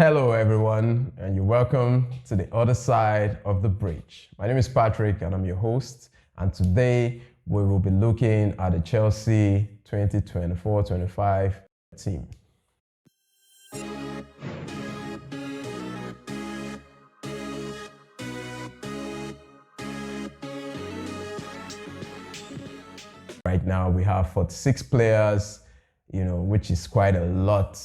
Hello, everyone, and you're welcome to the other side of the bridge. My name is Patrick, and I'm your host. And today we will be looking at the Chelsea 2024-25 team. Right now, we have 46 players, which is quite a lot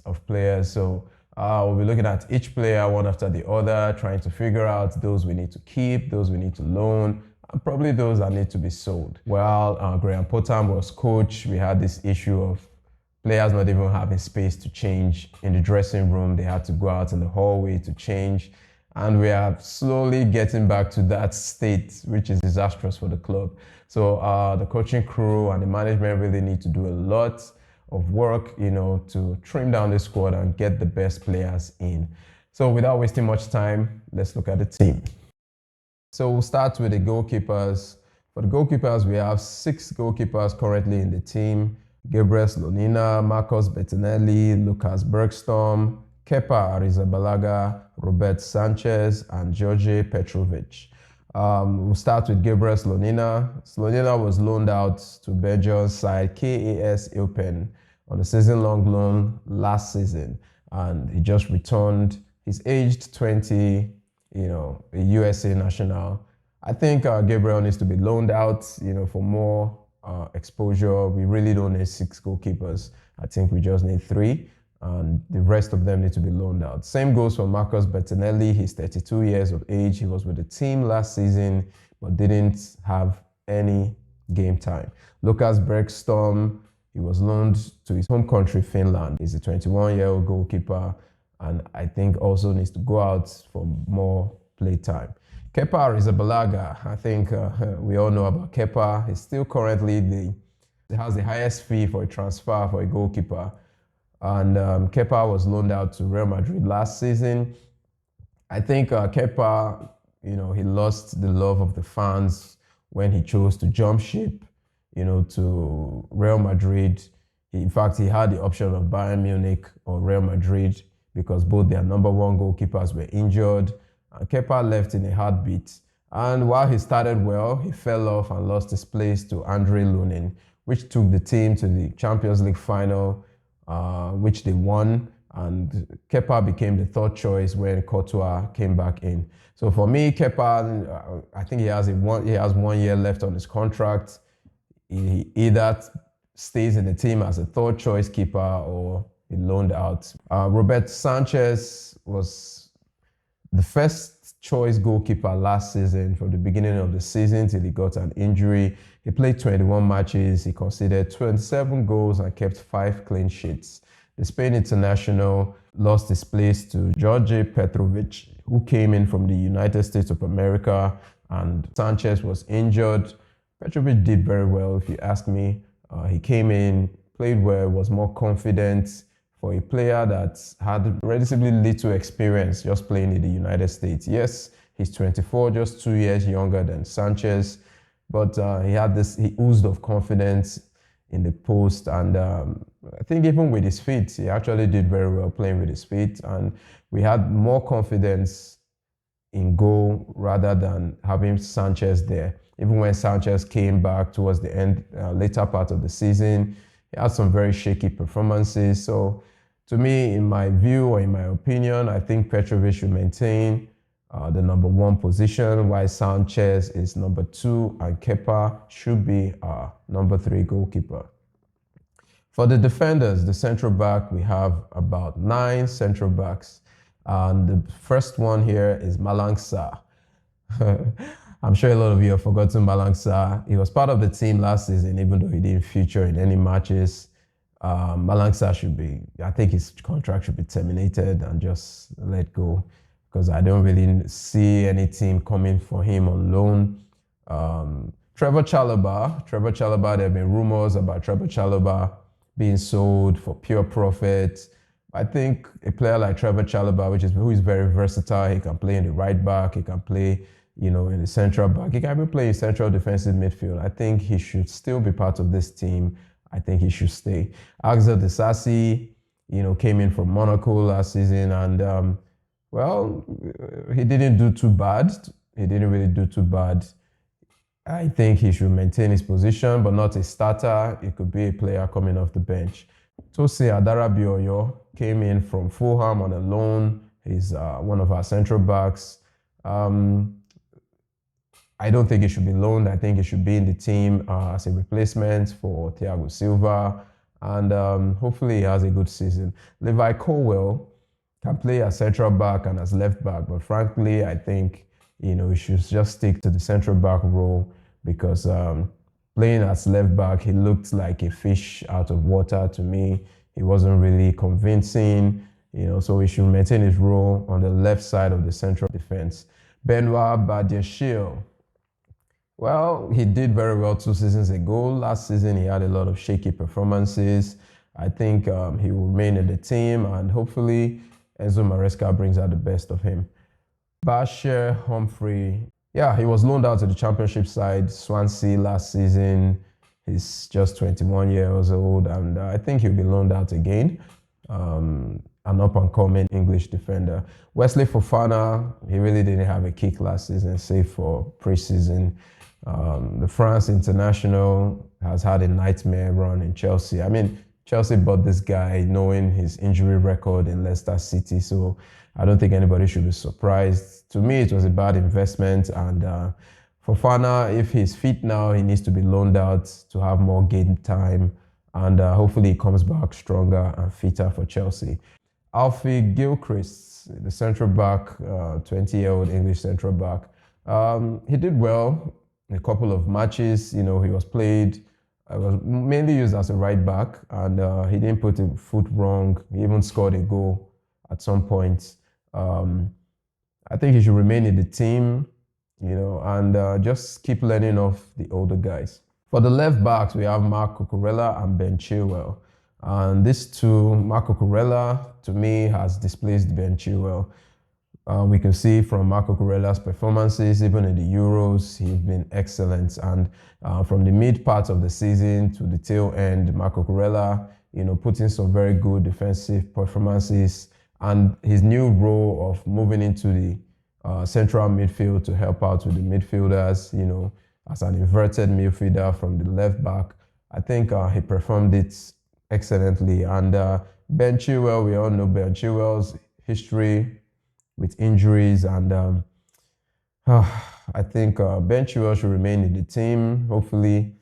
of players. So we'll be looking at each player one after the other, trying to figure out those we need to keep, those we need to loan, and probably those that need to be sold. While Graham Potter was coach, we had this issue of players not even having space to change in the dressing room. They had to go out in the hallway to change. And we are slowly getting back to that state, which is disastrous for the club. So the coaching crew and the management really need to do a lot of work, to trim down the squad and get the best players in. So without wasting much time, let's look at the team. So we'll start with the goalkeepers. For the goalkeepers, we have 6 goalkeepers currently in the team. Gabriel Slonina, Marcos Bettinelli, Lucas Bergstrom, Kepa Arrizabalaga, Robert Sanchez, and George Petrovic. We'll start with Gabriel Slonina. Slonina was loaned out to Belgium's side KAS Eupen on a season-long loan last season, and he just returned. He's aged 20, a USA national. I think Gabriel needs to be loaned out, for more exposure. We really don't need 6 goalkeepers. I think we just need 3. And the rest of them need to be loaned out. Same goes for Marcos Bettinelli. He's 32 years of age. He was with the team last season, but didn't have any game time. Lucas Bergstrom, he was loaned to his home country, Finland. He's a 21-year-old goalkeeper, and I think also needs to go out for more play time. Kepa Arrizabalaga, I think we all know about Kepa. He's still currently has the highest fee for a transfer for a goalkeeper. And Kepa was loaned out to Real Madrid last season. I think Kepa, he lost the love of the fans when he chose to jump ship, to Real Madrid. In fact, he had the option of Bayern Munich or Real Madrid because both their number 1 goalkeepers were injured. And Kepa left in a heartbeat. And while he started well, he fell off and lost his place to Andre Lunin, which took the team to the Champions League final, which they won, and Kepa became the 3rd choice when Courtois came back in. So for me, Kepa, I think he has 1 year left on his contract. He either stays in the team as a 3rd choice keeper or he loaned out. Robert Sanchez was the 1st choice goalkeeper last season from the beginning of the season till he got an injury. He played 21 matches, he conceded 27 goals and kept 5 clean sheets. The Spain international lost his place to George Petrovic, who came in from the United States of America, and Sanchez was injured. Petrovic did very well, if you ask me. He came in, played well, was more confident for a player that had relatively little experience just playing in the United States. Yes, he's 24, just 2 years younger than Sanchez, but he oozed of confidence in the post, and I think even with his feet, he actually did very well playing with his feet, and we had more confidence in goal rather than having Sanchez there. Even when Sanchez came back towards the end, later part of the season, he had some very shaky performances. So to me, in my view or in my opinion, I think Petrovic should maintain the number 1 position, while Sanchez is number 2 and Kepa should be our number 3 goalkeeper. For the defenders, the central back, we have about 9 central backs. And the first one here is Malang Sarr. I'm sure a lot of you have forgotten Malang Sarr. He was part of the team last season, even though he didn't feature in any matches. Malang Sarr I think his contract should be terminated and just let go, because I don't really see any team coming for him on loan. Trevor Chalobah, there have been rumors about Trevor Chalobah being sold for pure profit. I think a player like Trevor Chalobah, who is very versatile, he can play in the right back, he can play, in the central back, he can even play in central defensive midfield. I think he should still be part of this team. I think he should stay. Axel Disasi, came in from Monaco last season, and well, he didn't do too bad. He didn't really do too bad. I think he should maintain his position, but not a starter. It could be a player coming off the bench. Tosin Adarabioyo came in from Fulham on a loan. He's one of our central backs. I don't think he should be loaned. I think he should be in the team as a replacement for Thiago Silva. And hopefully he has a good season. Levi Colwill can play as central back and as left back. But frankly, I think, he should just stick to the central back role because playing as left back, he looked like a fish out of water to me. He wasn't really convincing, so he should maintain his role on the left side of the central defense. Benoit Badiashile. Well, he did very well 2 seasons ago. Last season, he had a lot of shaky performances. I think he will remain in the team, and hopefully Enzo Maresca brings out the best of him. Bashir Humphrey. Yeah, he was loaned out to the championship side, Swansea, last season. He's just 21 years old, and I think he'll be loaned out again. An up-and-coming English defender. Wesley Fofana, he really didn't have a kick last season, save for pre-season. The France international has had a nightmare run in Chelsea. I mean, Chelsea bought this guy knowing his injury record in Leicester City, so I don't think anybody should be surprised. To me, it was a bad investment, and Fofana, if he's fit now, he needs to be loaned out to have more game time, and hopefully he comes back stronger and fitter for Chelsea. Alfie Gilchrist, the central back, 20-year-old English central back. He did well in a couple of matches. He was mainly used as a right back, and he didn't put a foot wrong. He even scored a goal at some point. I think he should remain in the team, and just keep learning off the older guys. For the left backs, we have Marc Cucurella and Ben Chilwell. And these two, Marc Cucurella, to me, has displaced Ben Chilwell. We can see from Marc Cucurella's performances, even in the Euros, he's been excellent. And from the mid part of the season to the tail end, Marc Cucurella, put in some very good defensive performances. And his new role of moving into the central midfield to help out with the midfielders, as an inverted midfielder from the left back, I think he performed it excellently. And Ben Chilwell, we all know Ben Chilwell's history with injuries, and I think Ben Chilwell should remain in the team. Hopefully,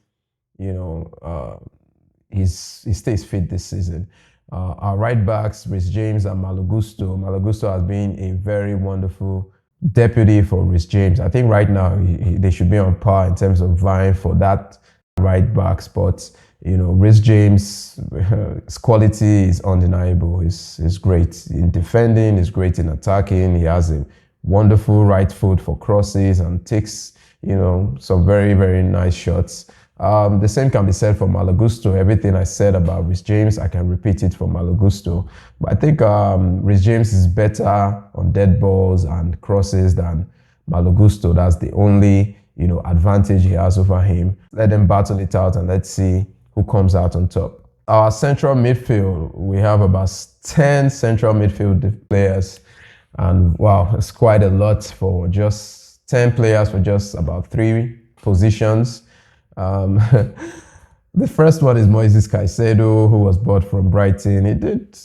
he stays fit this season. Our right backs, Reece James and Malo Gusto. Malo Gusto has been a very wonderful deputy for Reece James. I think right now they should be on par in terms of vying for that right back spot. Reece James, his quality is undeniable. He's great in defending, he's great in attacking. He has a wonderful right foot for crosses and takes, some very, very nice shots. The same can be said for Malo Gusto. Everything I said about Reece James, I can repeat it for Malo Gusto. But I think Reece James is better on dead balls and crosses than Malo Gusto. That's the only, advantage he has over him. Let them battle it out, and let's see who comes out on top. Our central midfield, we have about 10 central midfield players. And wow, it's quite a lot for just 10 players for just about 3 positions. The first one is Moises Caicedo, who was bought from Brighton. He did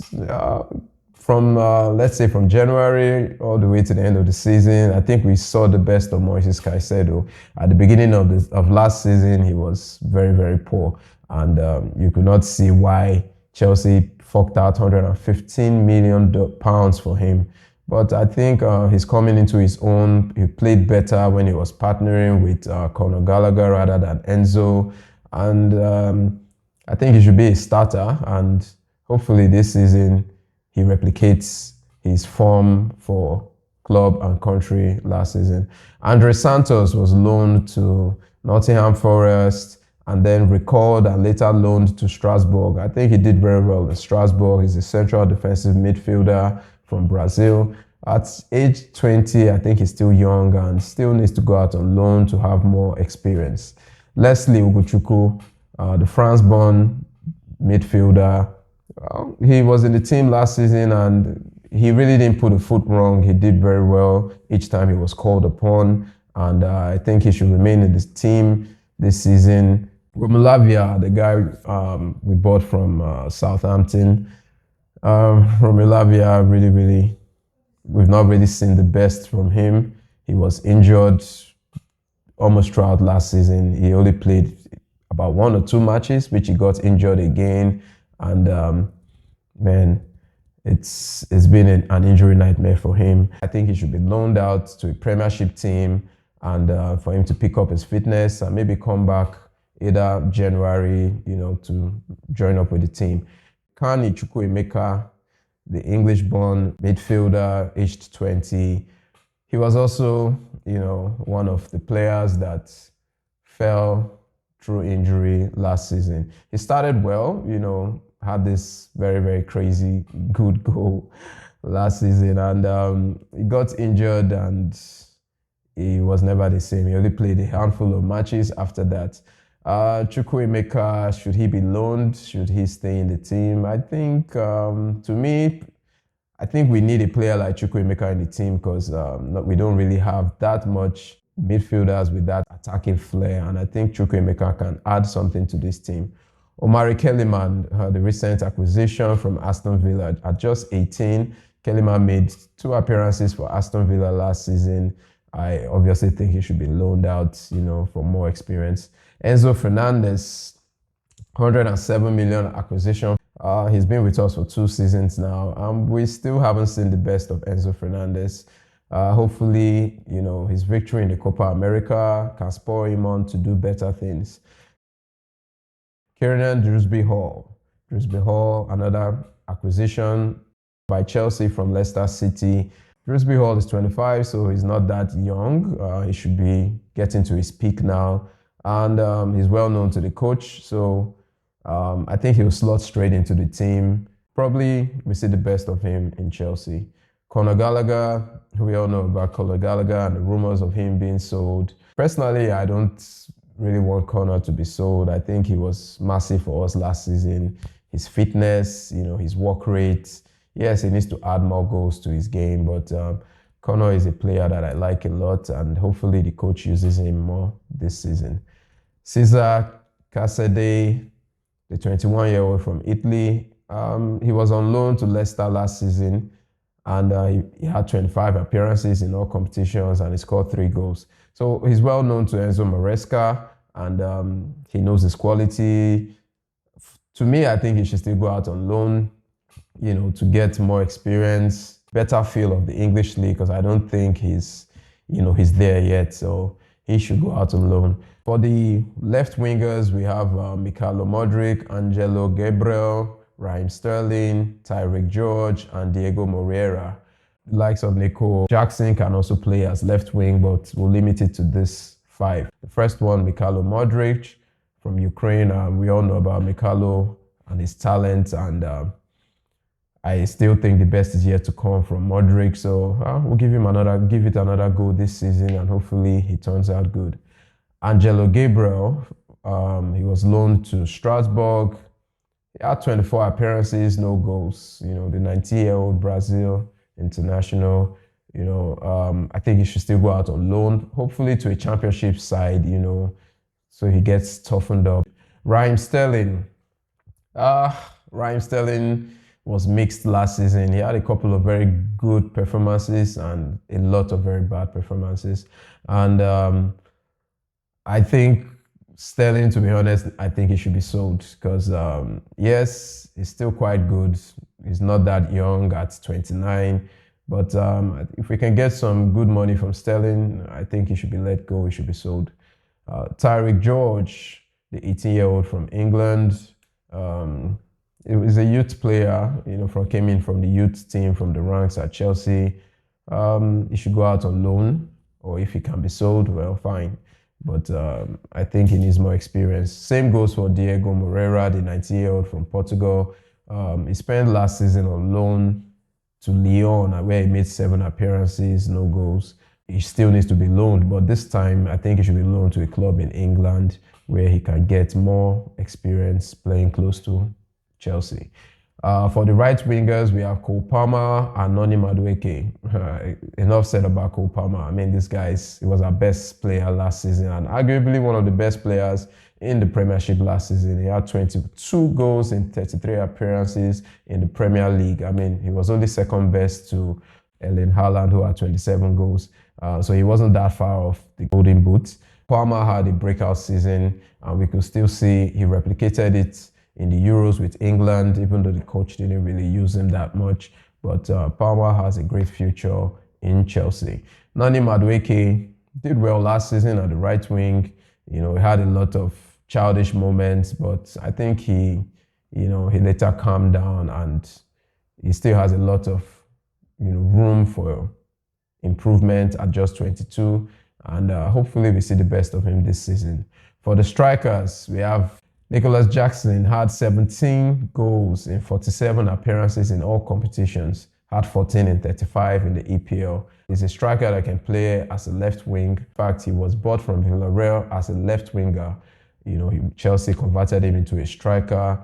from let's say from January all the way to the end of the season. I think we saw the best of Moises Caicedo. At the beginning of last season, he was very, very poor, and you could not see why Chelsea forked out £115 million for him. But I think he's coming into his own. He played better when he was partnering with Conor Galagher rather than Enzo. And I think he should be a starter. And hopefully this season he replicates his form for club and country last season. Andre Santos was loaned to Nottingham Forest and then recalled and later loaned to Strasbourg. I think he did very well in Strasbourg. He's a central defensive midfielder from Brazil. At age 20, I think he's still young and still needs to go out on loan to have more experience. Leslie Ugochukwu, the France-born midfielder, Well, he was in the team last season and he really didn't put a foot wrong. He did very well each time he was called upon. And I think he should remain in this team this season. Romulavia, the guy we bought from Southampton, Romulavia really, we've not really seen the best from him. He was injured almost throughout last season. He only played about 1 or 2 matches, which he got injured again. And man, it's been an injury nightmare for him. I think he should be loaned out to a Premiership team and for him to pick up his fitness and maybe come back either January, to join up with the team. Kani Chukwuemeka, the English-born midfielder, aged 20, he was also, one of the players that fell through injury last season. He started well, had this very crazy good goal last season, and he got injured and he was never the same. He only played a handful of matches after that. Chukwuemeka, should he be loaned? Should he stay in the team? I think, to me, I think we need a player like Chukwuemeka in the team because we don't really have that much midfielders with that attacking flair, and I think Chukwuemeka can add something to this team. Omari Kellyman, the recent acquisition from Aston Villa, at just 18, Kellyman made 2 appearances for Aston Villa last season. I obviously think he should be loaned out, for more experience. Enzo Fernandez, 107 million acquisition. He's been with us for 2 seasons now. We still haven't seen the best of Enzo Fernandez. Hopefully, his victory in the Copa America can spur him on to do better things. Kieran Drewsby Hall. Drewsby Hall, another acquisition by Chelsea from Leicester City. Drewsby Hall is 25, so he's not that young. He should be getting to his peak now. And he's well known to the coach, so I think he'll slot straight into the team. Probably we see the best of him in Chelsea. Conor Gallagher, we all know about Conor Gallagher and the rumors of him being sold. Personally, I don't really want Conor to be sold. I think he was massive for us last season. His fitness, his work rate. Yes, he needs to add more goals to his game, but Conor is a player that I like a lot, and hopefully the coach uses him more this season. Cesar Casadei, the 21-year-old from Italy. He was on loan to Leicester last season, and he had 25 appearances in all competitions, and he scored 3 goals. So he's well known to Enzo Maresca, and he knows his quality. To me, I think he should still go out on loan, to get more experience, better feel of the English league, because I don't think he's there yet. So he should go out on loan. For the left wingers, we have Mikhailo Modric, Angelo Gabriel, Raheem Sterling, Tyreek George, and Diego Moreira. The likes of Nico Jackson can also play as left wing, but we'll limit it to this 5. The first one, Mikhailo Modric from Ukraine. We all know about Mikhailo and his talent, and I still think the best is yet to come from Modric. So we'll give it another go this season, and hopefully he turns out good. Angelo Gabriel, he was loaned to Strasbourg. He had 24 appearances, no goals. The 19-year-old Brazil international. I think he should still go out on loan, hopefully to a championship side. So he gets toughened up. Raheem Sterling. Raheem Sterling was mixed last season. He had a couple of very good performances and a lot of very bad performances. And I think Sterling, to be honest, I think he should be sold because, yes, he's still quite good. He's not that young at 29. But if we can get some good money from Sterling, I think he should be let go. He should be sold. Tyreek George, the 18-year-old from England. It was a youth player, came in from the youth team from the ranks at Chelsea. He should go out on loan, or if he can be sold, well, fine. But I think he needs more experience. Same goes for Diego Moreira, the 19-year-old from Portugal. He spent last season on loan to Lyon, where he made 7 appearances, no goals. He still needs to be loaned, but this time I think he should be loaned to a club in England where he can get more experience playing close to Chelsea. For the right wingers, we have Cole Palmer and Noni Madueke. Enough said about Cole Palmer. I mean, he was our best player last season and arguably one of the best players in the Premiership last season. He had 22 goals in 33 appearances in the Premier League. I mean, he was only second best to Erling Haaland, who had 27 goals. So he wasn't that far off the Golden Boot. Palmer had a breakout season, and we could still see he replicated it in the Euros with England, even though the coach didn't really use him that much. But Palmer has a great future in Chelsea. Nani Madueke did well last season at the right wing. He had a lot of childish moments, but I think he later calmed down, and he still has a lot of, room for improvement at just 22. And hopefully we see the best of him this season. For the strikers, we have Nicholas Jackson, had 17 goals in 47 appearances in all competitions, had 14 in 35 in the EPL. He's a striker that can play as a left wing. In fact, he was bought from Villarreal as a left winger. Chelsea converted him into a striker.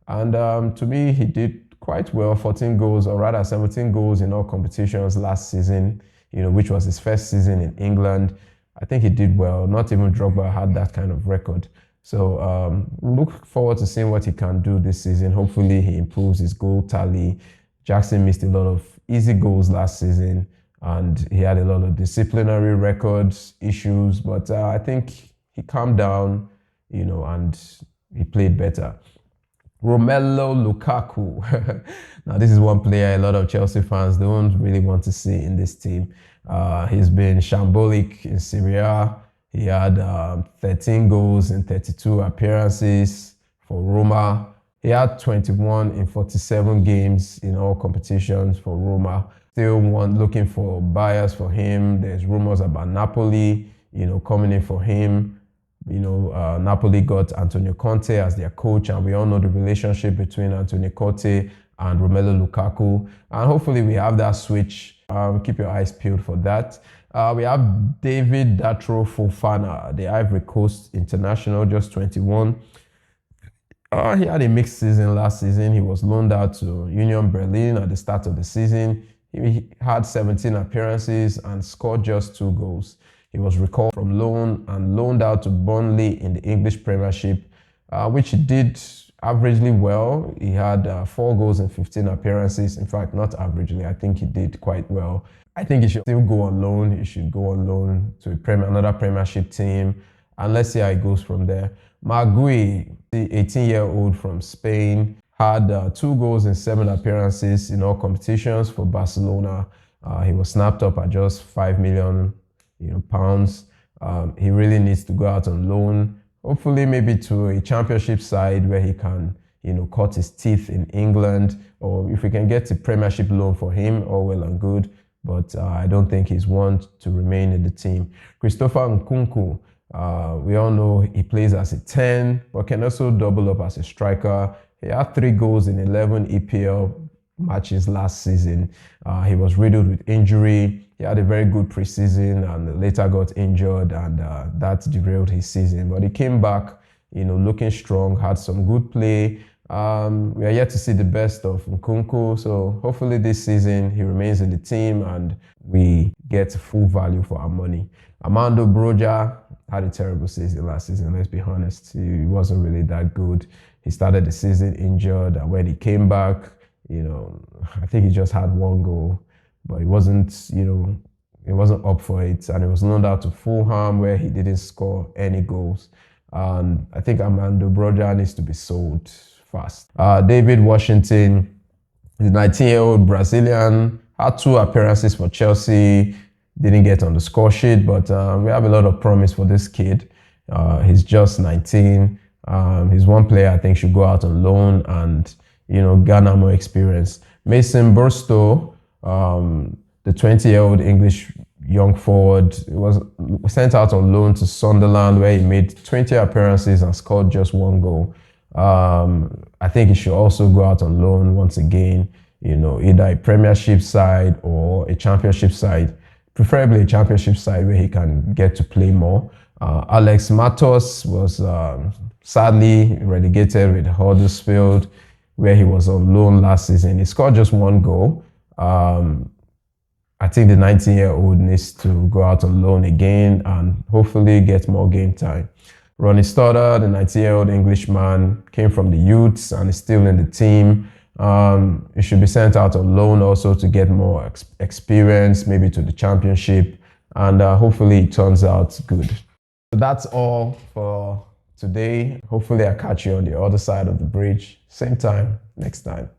And to me, he did quite well, 14 goals, or rather 17 goals in all competitions last season, which was his first season in England. I think he did well. Not even Drogba had that kind of record. So look forward to seeing what he can do this season. Hopefully he improves his goal tally. Jackson missed a lot of easy goals last season, and he had a lot of disciplinary records issues, but I think he calmed down, and he played better. Romelu Lukaku. Now, this is one player a lot of Chelsea fans don't really want to see in this team. He's been shambolic in Serie A. He had 13 goals in 32 appearances for Roma. He had 21 in 47 games in all competitions for Roma. Still looking for buyers for him. There's rumors about Napoli, coming in for him. Napoli got Antonio Conte as their coach, and we all know the relationship between Antonio Conte and Romelu Lukaku. And hopefully we have that switch. Keep your eyes peeled for that. We have David Datro Fofana, the Ivory Coast international, just 21. He had a mixed season last season. He was loaned out to Union Berlin at the start of the season. He had 17 appearances and scored just 2 goals. He was recalled from loan and loaned out to Burnley in the English Premiership, which he did averagely well. He had 4 goals in 15 appearances. In fact, not averagely. I think he did quite well. I think he should still go on loan. He should go on loan to another Premiership team, and let's see how it goes from there. Magui, the 18-year-old from Spain, had 2 goals in 7 appearances in all competitions for Barcelona. He was snapped up at just £5 million, pounds. He really needs to go out on loan, hopefully maybe to a championship side where he can, cut his teeth in England, or if we can get a Premiership loan for him, all well and good. But I don't think he's one to remain in the team. Christopher Nkunku, we all know he plays as a 10, but can also double up as a striker. He had 3 goals in 11 EPL matches last season. He was riddled with injury. He had a very good preseason and later got injured, and that derailed his season. But he came back, looking strong, had some good play. We are yet to see the best of Nkunku, so hopefully this season he remains in the team and we get full value for our money. Armando Broja had a terrible season last season, let's be honest. He wasn't really that good. He started the season injured, and when he came back, I think he just had 1 goal, but he wasn't up for it, and he was loaned out to Fulham where he didn't score any goals. And I think Armando Broja needs to be sold fast. David Washington, the 19-year-old Brazilian, had 2 appearances for Chelsea, didn't get on the score sheet, but we have a lot of promise for this kid. He's just 19. He's one player I think should go out on loan and, garner more experience. Mason Burstow, the 20-year-old English young forward, was sent out on loan to Sunderland where he made 20 appearances and scored just 1 goal. I think he should also go out on loan once again, either a Premiership side or a Championship side, preferably a Championship side where he can get to play more. Alex Matos was sadly relegated with Huddersfield. where he was on loan last season. He scored just one goal. I think the 19-year-old needs to go out on loan again and hopefully get more game time. Ronnie Stoddard, the 19-year-old Englishman, came from the youths and is still in the team. He should be sent out on loan also to get more experience, maybe to the championship, and hopefully it turns out good. So that's all for today. Hopefully I catch you on the other side of the bridge. Same time next time.